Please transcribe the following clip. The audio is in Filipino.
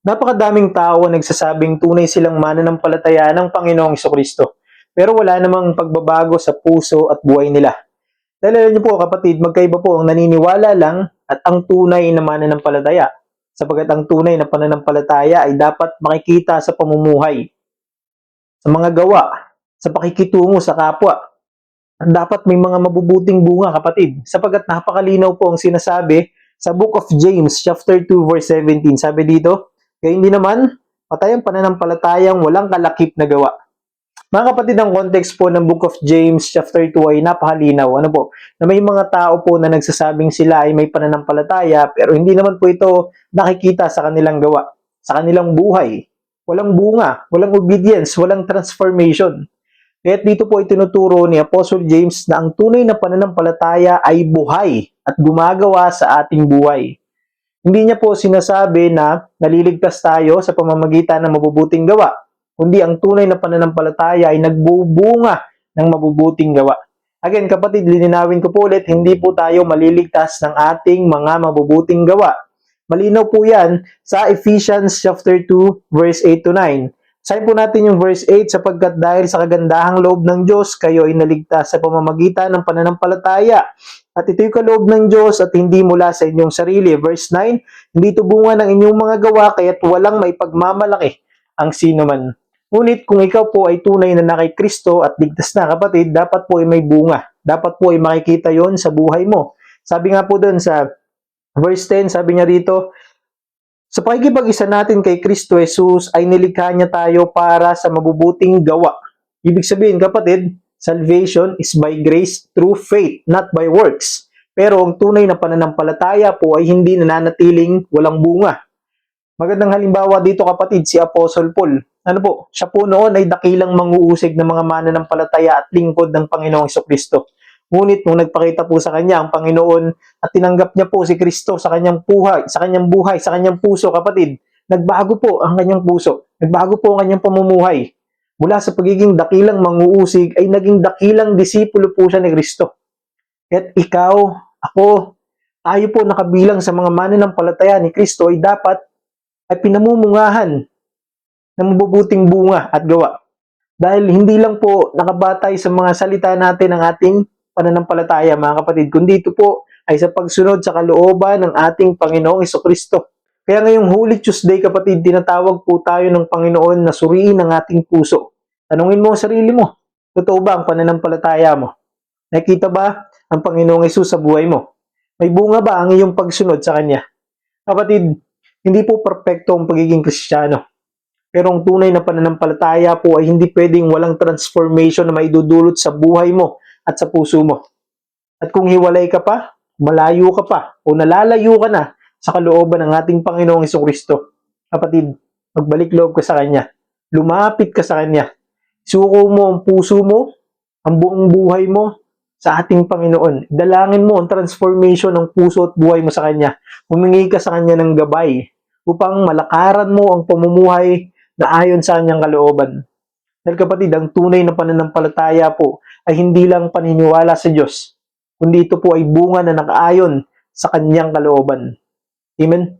Napakadaming tao ang nagsasabing tunay silang mananampalataya ng Panginoong Jesucristo. Pero wala namang pagbabago sa puso at buhay nila. Dahil alam niyo po kapatid, magkaiba po ang naniniwala lang at ang tunay na mananampalataya. Sapagkat ang tunay na pananampalataya ay dapat makikita sa pamumuhay, sa mga gawa, sa pakikitungo sa kapwa. At dapat may mga mabubuting bunga kapatid. Sapagkat napakalinaw po ang sinasabi sa Book of James chapter 2 verse 17. Sabi dito, kaya hindi naman patay ang pananampalatayang walang kalakip na gawa. Mga kapatid, ang context po ng Book of James chapter 2 ay napakalinaw. Ano po? Na may mga tao po na nagsasabing sila ay may pananampalataya pero hindi naman po ito nakikita sa kanilang gawa, sa kanilang buhay. Walang bunga, walang obedience, walang transformation. Kaya dito po itinuturo ni Apostle James na ang tunay na pananampalataya ay buhay at gumagawa sa ating buhay. Hindi niya po sinasabi na naliligtas tayo sa pamamagitan ng mabubuting gawa, kundi ang tunay na pananampalataya ay nagbubunga ng mabubuting gawa. Again, kapatid, lininawin ko po ulit, hindi po tayo maliligtas ng ating mga mabubuting gawa. Malinaw po yan sa Ephesians chapter 2, verse 8 to 9. Sayin po natin yung verse 8, sapagkat dahil sa kagandahang loob ng Diyos, kayo ay naligtas sa pamamagitan ng pananampalataya. At ito'y kaloob ng Diyos at hindi mula sa inyong sarili. Verse 9, hindi ito bunga ng inyong mga gawa, kaya't walang may pagmamalaki ang sino man. Ngunit kung ikaw po ay tunay na kay Kristo at ligtas na kapatid, dapat po ay may bunga. Dapat po ay makikita yon sa buhay mo. Sabi nga po doon sa verse 10, sabi niya rito, sa pakikipag-isa natin kay Kristo Jesus ay nilikha niya tayo para sa mabubuting gawa. Ibig sabihin kapatid, salvation is by grace through faith, not by works. Pero ang tunay na pananampalataya po ay hindi nananatiling walang bunga. Magandang halimbawa dito kapatid, si Apostle Paul. Ano po? Siya po noon ay dakilang manguusig ng mga mananampalataya at lingkod ng Panginoong Jesucristo. Ngunit nung nagpakita po sa kanya ang Panginoon at tinanggap niya po si Kristo sa kanyang buhay, sa kanyang puso kapatid, nagbago po ang kanyang puso. Nagbago po ang kanyang pamumuhay. Mula sa pagiging dakilang manguusig ay naging dakilang disipulo po siya ni Kristo. At ikaw, ako, tayo po nakabilang sa mga mananampalataya ni Kristo ay dapat ay pinamumungahan ng mabubuting bunga at gawa. Dahil hindi lang po nakabatay sa mga salita natin ang ating pananampalataya mga kapatid, kundi ito po ay sa pagsunod sa kalooban ng ating Panginoong Jesucristo. Kaya ngayong Holy Tuesday kapatid, tinatawag po tayo ng Panginoon na suriin ang ating puso. Tanungin mo ang sarili mo, totoo ba ang pananampalataya mo? Nakita ba ang Panginoong Hesus sa buhay mo? May bunga ba ang iyong pagsunod sa Kanya? Kapatid, hindi po perpekto ang pagiging Kristiyano. Pero ang tunay na pananampalataya po ay hindi pwedeng walang transformation na maidudulot sa buhay mo at sa puso mo. At kung hiwalay ka pa, malayo ka pa, o nalalayo ka na sa kalooban ng ating Panginoong Jesucristo, kapatid, magbalik loob ka sa Kanya. Lumapit ka sa Kanya. Suko mo ang puso mo, ang buong buhay mo sa ating Panginoon. Dalangin mo ang transformation ng puso at buhay mo sa Kanya. Humingi ka sa Kanya ng gabay upang malakaran mo ang pamumuhay na ayon sa Kanyang kalooban. Dahil kapatid, ang tunay na pananampalataya po ay hindi lang paniniwala sa Diyos, kundi ito po ay bunga na nakaayon sa Kanyang kalooban. Amen?